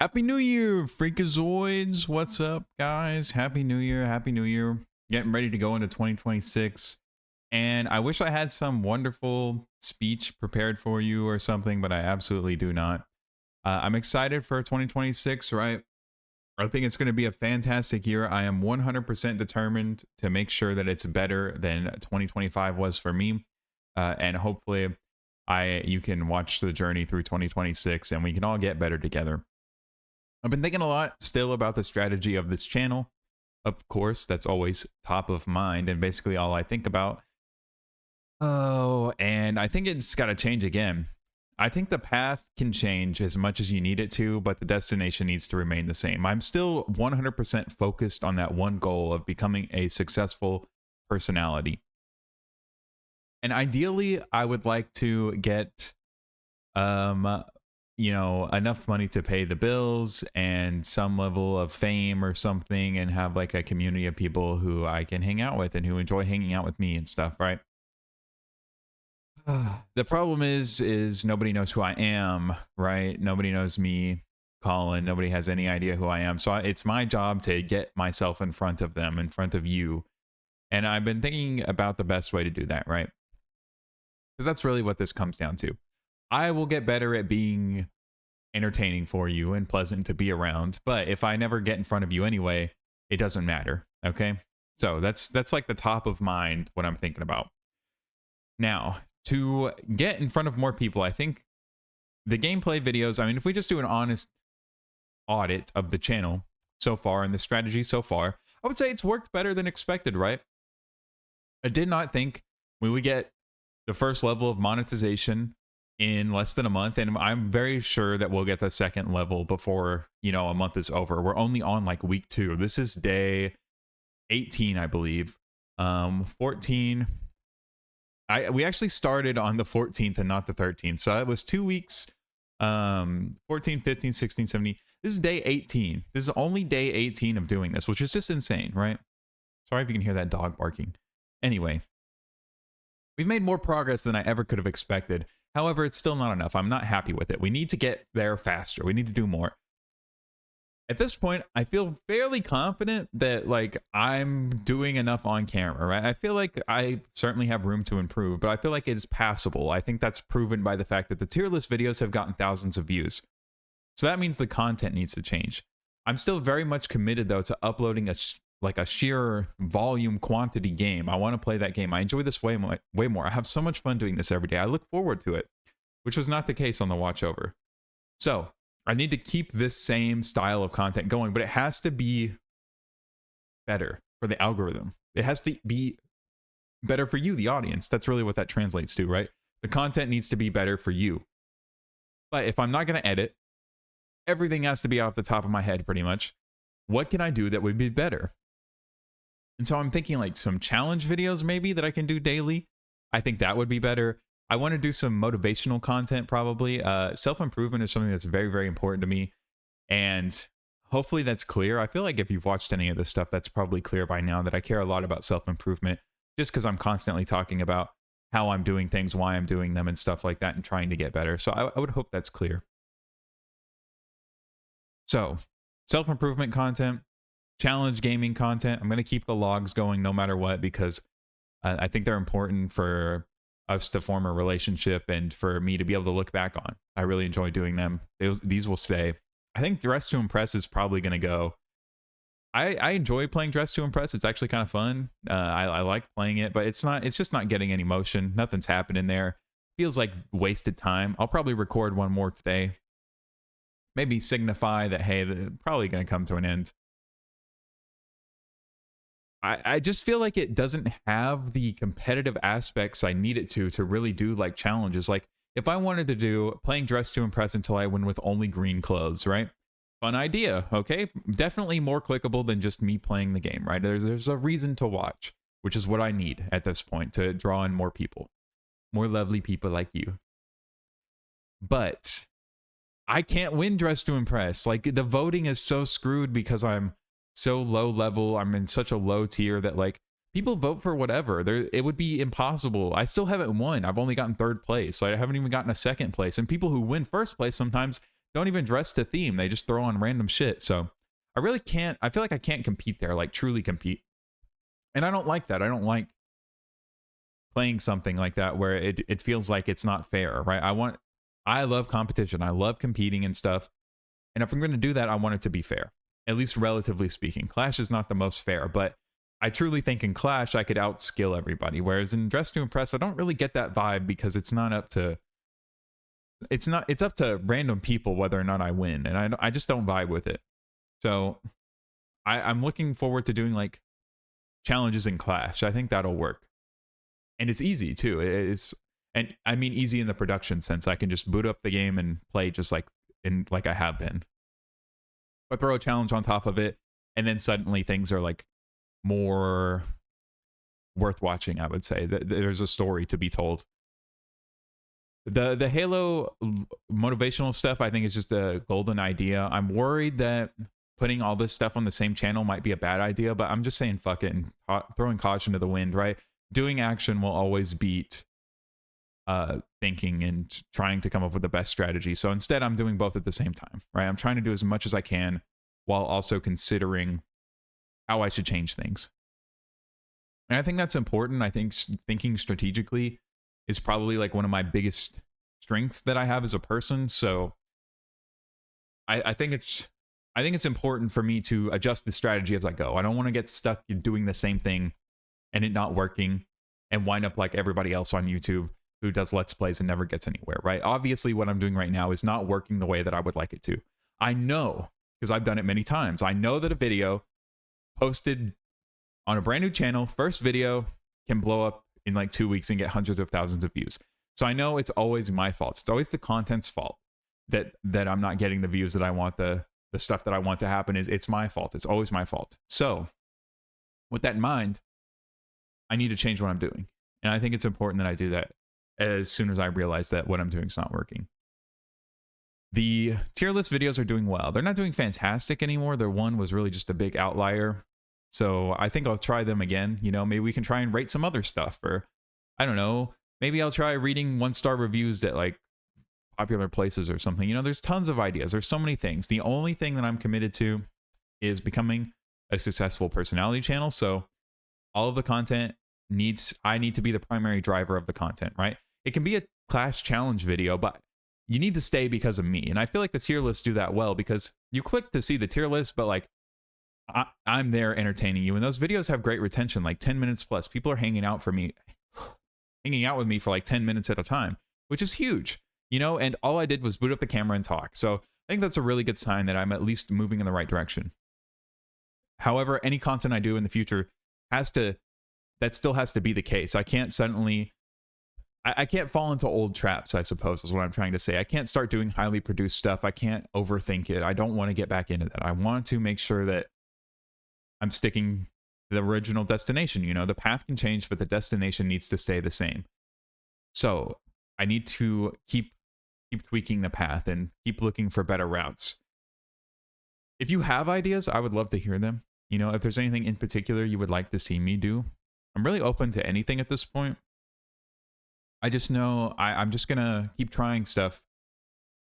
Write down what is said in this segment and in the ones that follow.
Happy New Year, Freakazoids. What's up, guys? Happy New Year. Happy New Year. Getting ready to go into 2026. And I wish I had some wonderful speech prepared for you or something, but I absolutely do not. I'm excited for 2026, right? I think it's going to be a fantastic year. I am 100% determined to make sure that it's better than 2025 was for me. And hopefully you can watch the journey through 2026 and we can all get better together. I've been thinking a lot still about the strategy of this channel. Of course, that's always top of mind and basically all I think about. Oh, and I think it's got to change again. I think the path can change as much as you need it to, but the destination needs to remain the same. I'm still 100% focused on that one goal of becoming a successful personality. And ideally, I would like to get enough money to pay the bills and some level of fame or something and have like a community of people who I can hang out with and who enjoy hanging out with me and stuff, right? The problem is nobody knows who I am, right? Nobody knows me, Colin. Nobody has any idea who I am. So it's my job to get myself in front of them, in front of you. And I've been thinking about the best way to do that, right? Because that's really what this comes down to. I will get better at being entertaining for you and pleasant to be around. But if I never get in front of you anyway, it doesn't matter. Okay. So that's like the top of mind, what I'm thinking about. Now, to get in front of more people, I think the gameplay videos, I mean, if we just do an honest audit of the channel so far and the strategy so far, I would say it's worked better than expected, right? I did not think we would get the first level of monetization in less than a month, and I'm very sure that we'll get the second level before a month is over. We're only on like week 2. This is day 18, I believe. 14. We actually started on the 14th and not the 13th, so it was 2 weeks. 14, 15, 16, 17. This is day 18. This is only day 18 of doing this, which is just insane, right? Sorry if you can hear that dog barking. Anyway, we've made more progress than I ever could have expected. However, it's still not enough. I'm not happy with it. We need to get there faster. We need to do more. At this point, I feel fairly confident that like I'm doing enough on camera, right? I feel like I certainly have room to improve, but I feel like it is passable. I think that's proven by the fact that the tier list videos have gotten thousands of views. So that means the content needs to change. I'm still very much committed though to uploading a sheer volume quantity game. I want to play that game. I enjoy this way more. I have so much fun doing this every day. I look forward to it, which was not the case on the watch over. So I need to keep this same style of content going, but it has to be better for the algorithm. It has to be better for you, the audience. That's really what that translates to, right? The content needs to be better for you. But if I'm not going to edit, everything has to be off the top of my head pretty much. What can I do that would be better? And so I'm thinking like some challenge videos maybe that I can do daily. I think that would be better. I want to do some motivational content probably. Self-improvement is something that's very, very important to me. And hopefully that's clear. I feel like if you've watched any of this stuff, that's probably clear by now that I care a lot about self-improvement just because I'm constantly talking about how I'm doing things, why I'm doing them and stuff like that and trying to get better. So I would hope that's clear. So self-improvement content, challenge gaming content. I'm going to keep the logs going no matter what because I think they're important for us to form a relationship and for me to be able to look back on. I really enjoy doing them. These will stay. I think Dress to Impress is probably going to go. I enjoy playing Dress to Impress. It's actually kind of fun. I like playing it, but it's just not getting any motion. Nothing's happening there. Feels like wasted time. I'll probably record one more today. Maybe signify that, hey, they're probably going to come to an end. I just feel like it doesn't have the competitive aspects I need it to really do like challenges. Like if I wanted to do playing Dress to Impress until I win with only green clothes, right? Fun idea, okay? Definitely more clickable than just me playing the game, right? There's a reason to watch, which is what I need at this point to draw in more people. More lovely people like you. But I can't win Dress to Impress. Like the voting is so screwed because I'm so low level. I'm in such a low tier that like people vote for whatever. It would be impossible. I still haven't won. I've only gotten 3rd place. I haven't even gotten a 2nd place. And people who win 1st place sometimes don't even dress to theme. They just throw on random shit. So I really can't, I feel like I can't compete there, like truly compete. And I don't like that. I don't like playing something like that where it feels like it's not fair, right? I love competition. I love competing and stuff. And if I'm going to do that, I want it to be fair, at least relatively speaking. Clash is not the most fair, but I truly think in Clash I could outskill everybody. Whereas in Dress to Impress, I don't really get that vibe because it's up to random people whether or not I win, and I just don't vibe with it. So I'm looking forward to doing like challenges in Clash. I think that'll work, and it's easy too. And I mean easy in the production sense. I can just boot up the game and play just like I have been, but throw a challenge on top of it, and then suddenly things are like more worth watching. I would say that there's a story to be told. The Halo motivational stuff, I think, is just a golden idea. I'm worried that putting all this stuff on the same channel might be a bad idea, but I'm just saying fuck it and throwing caution to the wind, right? Doing action will always beat thinking and trying to come up with the best strategy. So instead, I'm doing both at the same time, right? I'm trying to do as much as I can while also considering how I should change things. And I think that's important. I think thinking strategically is probably like one of my biggest strengths that I have as a person. So I think it's important for me to adjust the strategy as I go. I don't want to get stuck doing the same thing and it not working and wind up like everybody else on YouTube who does Let's Plays and never gets anywhere, right? Obviously, what I'm doing right now is not working the way that I would like it to. I know, because I've done it many times. I know that a video posted on a brand new channel, first video, can blow up in like 2 weeks and get hundreds of thousands of views. So I know it's always my fault. It's always the content's fault that I'm not getting the views that I want, the stuff that I want to happen. It's my fault. It's always my fault. So with that in mind, I need to change what I'm doing. And I think it's important that I do that as soon as I realize that what I'm doing is not working. The tier list videos are doing well. They're not doing fantastic anymore. Their one was really just a big outlier. So I think I'll try them again. You know, maybe we can try and rate some other stuff, or I don't know, maybe I'll try reading 1-star reviews at like popular places or something. You know, there's tons of ideas. There's so many things. The only thing that I'm committed to is becoming a successful personality channel. So all of the content I need to be the primary driver of the content, right? It can be a Clash challenge video, but you need to stay because of me. And I feel like the tier lists do that well because you click to see the tier list, but like I'm there entertaining you. And those videos have great retention, like 10 minutes plus. People are hanging out with me for like 10 minutes at a time, which is huge, you know? And all I did was boot up the camera and talk. So I think that's a really good sign that I'm at least moving in the right direction. However, any content I do in the future that still has to be the case. I can't suddenly, I can't fall into old traps, I suppose, is what I'm trying to say. I can't start doing highly produced stuff. I can't overthink it. I don't want to get back into that. I want to make sure that I'm sticking to the original destination. You know, the path can change, but the destination needs to stay the same. So I need to keep tweaking the path and keep looking for better routes. If you have ideas, I would love to hear them. You know, if there's anything in particular you would like to see me do, I'm really open to anything at this point. I just know I'm just going to keep trying stuff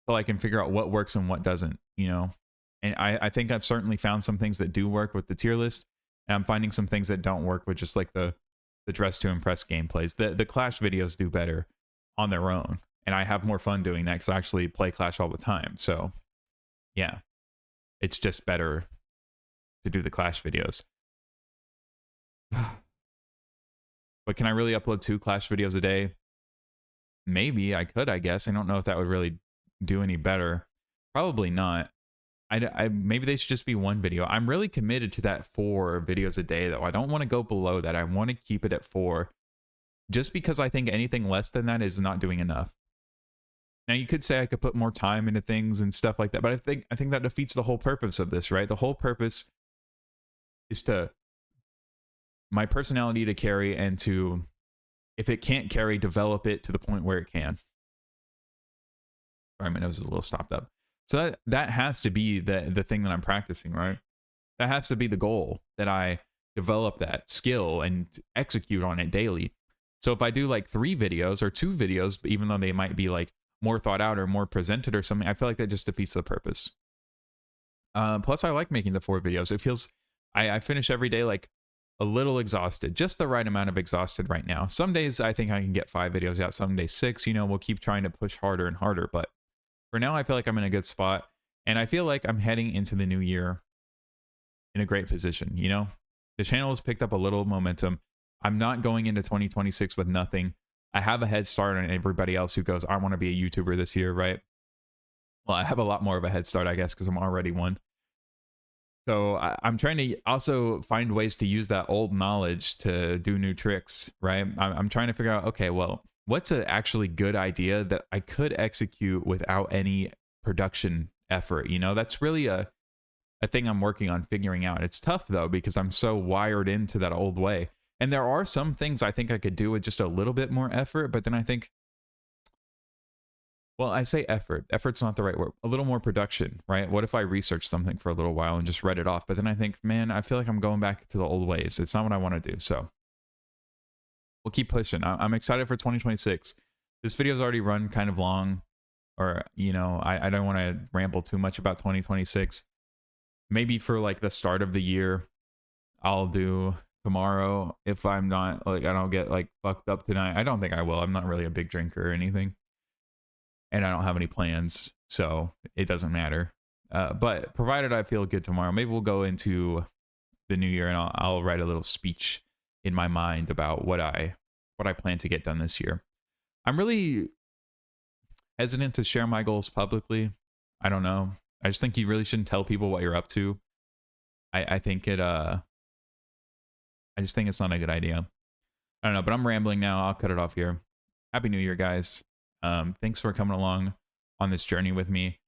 until I can figure out what works and what doesn't, you know? And I think I've certainly found some things that do work with the tier list, and I'm finding some things that don't work with just like the Dress to Impress gameplays. The Clash videos do better on their own, and I have more fun doing that because I actually play Clash all the time. So yeah, it's just better to do the Clash videos. But can I really upload 2 Clash videos a day? Maybe I could, I guess. I don't know if that would really do any better. Probably not. Maybe they should just be 1 video. I'm really committed to that 4 videos a day, though. I don't want to go below that. I want to keep it at 4, just because I think anything less than that is not doing enough. Now, you could say I could put more time into things and stuff like that, but I think that defeats the whole purpose of this, right? The whole purpose is to my personality to carry, and to, if it can't carry, develop it to the point where it can. Sorry, my nose is a little stopped up. So that has to be the thing that I'm practicing, right? That has to be the goal, that I develop that skill and execute on it daily. So if I do like 3 videos or 2 videos, even though they might be like more thought out or more presented or something, I feel like that just defeats the purpose. Plus, I like making the 4 videos. It feels I finish every day like a little exhausted, just the right amount of exhausted right now. Some days I think I can get 5 videos out, some days 6. You know, we'll keep trying to push harder and harder. But for now, I feel like I'm in a good spot. And I feel like I'm heading into the new year in a great position. You know, the channel has picked up a little momentum. I'm not going into 2026 with nothing. I have a head start on everybody else who goes, I want to be a YouTuber this year, right? Well, I have a lot more of a head start, I guess, because I'm already one. So I'm trying to also find ways to use that old knowledge to do new tricks, right? I'm trying to figure out, okay, well, what's an actually good idea that I could execute without any production effort? You know, that's really a thing I'm working on figuring out. It's tough though, because I'm so wired into that old way. And there are some things I think I could do with just a little bit more effort, but then I think, well, I say effort. Effort's not the right word. A little more production, right? What if I research something for a little while and just read it off? But then I think, man, I feel like I'm going back to the old ways. It's not what I want to do. So we'll keep pushing. I'm excited for 2026. This video's already run kind of long, or, you know, I don't want to ramble too much about 2026. Maybe for like the start of the year, I'll do tomorrow if I'm not like, I don't get like fucked up tonight. I don't think I will. I'm not really a big drinker or anything. And I don't have any plans, so it doesn't matter. But provided I feel good tomorrow, maybe we'll go into the new year and I'll write a little speech in my mind about what I plan to get done this year. I'm really hesitant to share my goals publicly. I don't know. I just think you really shouldn't tell people what you're up to. I think I just think it's not a good idea. I don't know, but I'm rambling now. I'll cut it off here. Happy New Year, guys. Thanks for coming along on this journey with me.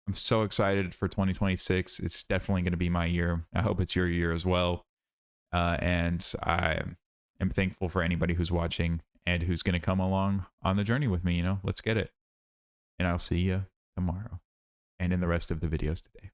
I'm so excited for 2026. It's definitely going to be my year. I hope it's your year as well. And I am thankful for anybody who's watching and who's going to come along on the journey with me. You know, let's get it. And I'll see you tomorrow and in the rest of the videos today.